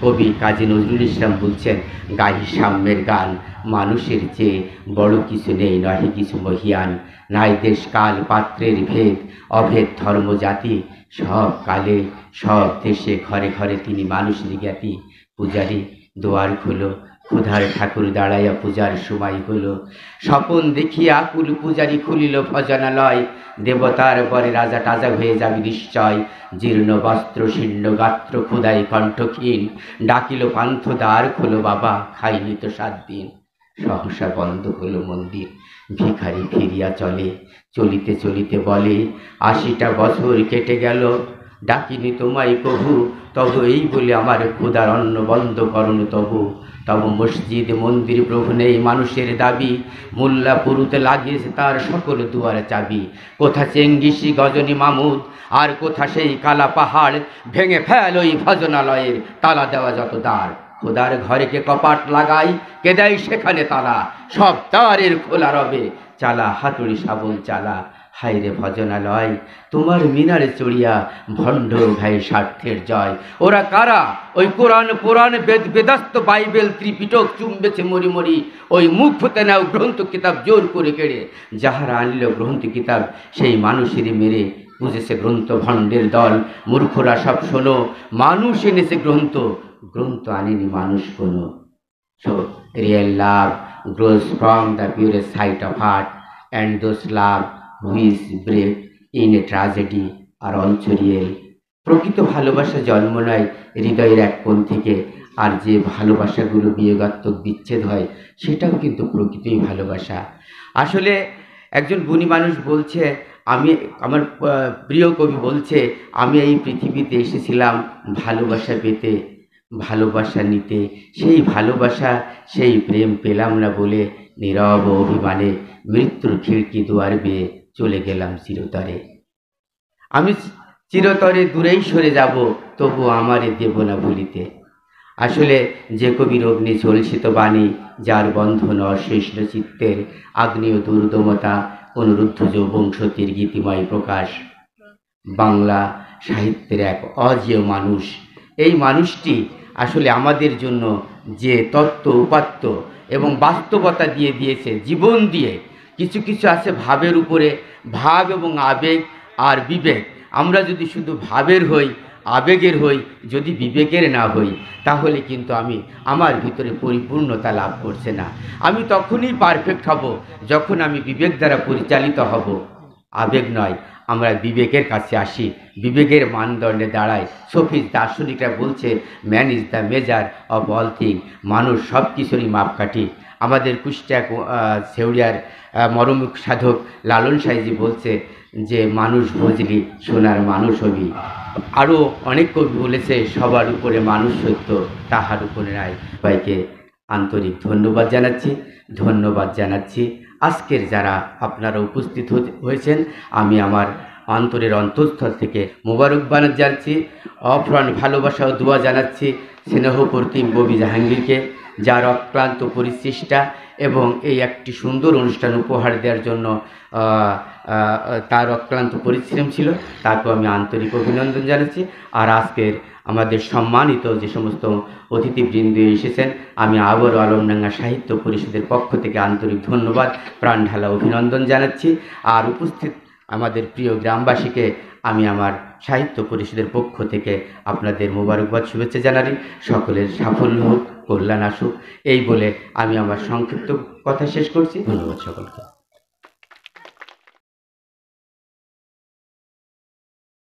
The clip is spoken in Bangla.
কবি কাজী নজরুল ইসলাম বলছেন, গাহি সাম্যের গান, মানুষের চেয়ে বড় কিছু নেই, নহে কিছু মহিয়ান। নাই দেশ কাল পাত্রের ভেদ, অভেদ ধর্ম জাতি, সব কালে সব দেশে ঘরে ঘরে তিনি মানুষের জ্ঞাতি। পূজারি দোয়ার খুলো, ক্ষুধার ঠাকুর দাঁড়াইয়া পূজার সময় হলো। স্বপন দেখিয়া আকুল পূজারি খুলিল ভজনালয়। দেবতার পরে রাজা টাজা হয়ে যাবে নিশ্চয়। জীর্ণ বস্ত্র শীর্ণ গাত্র ক্ষুধায় কণ্ঠক্ষীণ, ডাকিল পান্থ দ্বার খোলো বাবা, খাইনি তো 7 দিন। সহসা বন্ধ হলো মন্দির, ভিখারি ফিরিয়া চলে। চলিতে চলিতে বলে, 80টা বছর কেটে গেল, ডাকিনি তোমায় কভু, তবু এই বলে আমার ক্ষুধার অন্ন বন্ধ করণ তবু। তব মসজিদ মন্দির প্রভু নেই মানুষের দাবি, মোল্লা পুরুতে লাগিয়েছে তার সকল দুয়ারে চাবি। কোথা চেঙ্গিসি গজনী মামুদ, আর কোথা সেই কালা পাহাড়, ভেঙে ফেল ওই ভজনালয়ের তালা দেওয়া যত দ্বার। খোদার ঘরেকে কপাট লাগাই, কে দেয় সেখানে তালা, সব দ্বারের খোলা রবে, চালা হাতুড়ি শাবল চালা। হায়রে ভজনালয়, তোমার মিনারে চড়িয়া ভণ্ড ভাই স্বার্থের জয়। ওরা কারা? ওই কোরআন পুরাণ বেদ বেদাস্ত বাইবেল ত্রিপিটক চুম্বেছে মরি মরি। ওই মুখ হতে নাও গ্রন্থ কিতাব জোর করে কেড়ে, যাহারা আনল গ্রন্থ কিতাব সেই মানুষেরই মেরে। বুঝেছে গ্রন্থ ভণ্ডের দল, মূর্খরা সব শোনো, মানুষ এনেছে গ্রন্থ, গ্রন্থ আনেনি মানুষ কোনো। So real love grows from the purest height of heart, and those love which break in a tragedy are also real. প্রকৃত ভালোবাসা জন্ম নেয় হৃদয়ের এক কোণ থেকে, আর যে ভালোবাসাগুলো বিয়োগাত্মক বিচ্ছেদ হয় সেটাও কিন্তু প্রকৃতই ভালোবাসা। আসলে একজন গুণী মানুষ বলছে, আমি আমার প্রিয় কবি বলছে, আমি এই পৃথিবীতে এসেছিলাম ভালোবাসা পেতে, ভালোবাসা নিতে, সেই ভালোবাসা সেই প্রেম পেলাম না বলে নীরব অভিমানে মৃত্যুর খিড়কি দুয়ার বেয়ে চলে গেলাম চিরতরে। আমি চিরতরে দূরেই সরে যাব, তবু আমারে দেব না ভুলিতে। আসলে যে কবির অগ্নি ঝলসিত বাণী, যার বন্ধন অশেষ্ণ চিত্তের, আগ্নেয় দুর্দমতা অনুরুদ্ধ যৌবংশতির গীতিময় প্রকাশ, বাংলা সাহিত্যের এক অজেয় মানুষ। এই মানুষটি আসলে আমাদের জন্য যে তত্ত্ব উপাত্ত এবং বাস্তবতা দিয়ে দিয়েছে জীবন দিয়ে। কিছু কিছু আছে ভাবের উপরে, ভাব এবং আবেগ আর বিবেক। আমরা যদি শুধু ভাবের হই, আবেগের হই, যদি বিবেকের না হই, তাহলে কিন্তু আমার ভিতরে পরিপূর্ণতা লাভ করছে না। আমি তখনই পারফেক্ট হব যখন আমি বিবেক দ্বারা পরিচালিত হব, আবেগ নয়। আমরা বিবেকের কাছে আসি, বিবেকের মানদণ্ডে দাঁড়াই। সফিজ দার্শনিকরা বলছে, man is the measure of all thing, মানুষ সব কিছুরই মাপকাঠি। আমাদের কুষ্টিয়া ছেউড়িয়ার মরমুখ সাধক লালন সাইজি বলছে যে, মানুষ বুঝলি সোনার মানুষ হবি। আরও অনেক কবি বলেছে, সবার উপরে মানুষ সত্য, তাহার উপরে নাই। সবাইকে আন্তরিক ধন্যবাদ জানাচ্ছি। আজকের যারা আপনারা উপস্থিত হয়েছেন, আমি আমার অন্তরের অন্তঃস্থল থেকে মোবারকবাদ জানাচ্ছি, অফ্রাণ ভালোবাসা ও দোয়া জানাচ্ছি স্নেহপ্রতিম কবি জাহাঙ্গীরকে, যার অক্লান্ত পরিচেষ্টা এবং এই একটি সুন্দর অনুষ্ঠান উপহার দেওয়ার জন্য তার অক্লান্ত পরিশ্রম ছিল, তাকেও আমি আন্তরিক অভিনন্দন জানাচ্ছি। আর আজকের আমাদের সম্মানিত যে সমস্ত অতিথিবৃন্দ এসেছেন, আমি আবারও আলমডাঙ্গা সাহিত্য পরিষদের পক্ষ থেকে আন্তরিক ধন্যবাদ, প্রাণ ঢালা অভিনন্দন জানাচ্ছি। আর উপস্থিত আমাদের প্রিয় গ্রামবাসীকে আমি আমার সাহিত্য পরিষদের পক্ষ থেকে আপনাদের মোবারকবাদ শুভেচ্ছা জানাই। সকলের সাফল্য হোক, কল্যাণ আসুক, এই বলে আমি আমার সংক্ষিপ্ত কথা শেষ করছি। ধন্যবাদ সকলকে।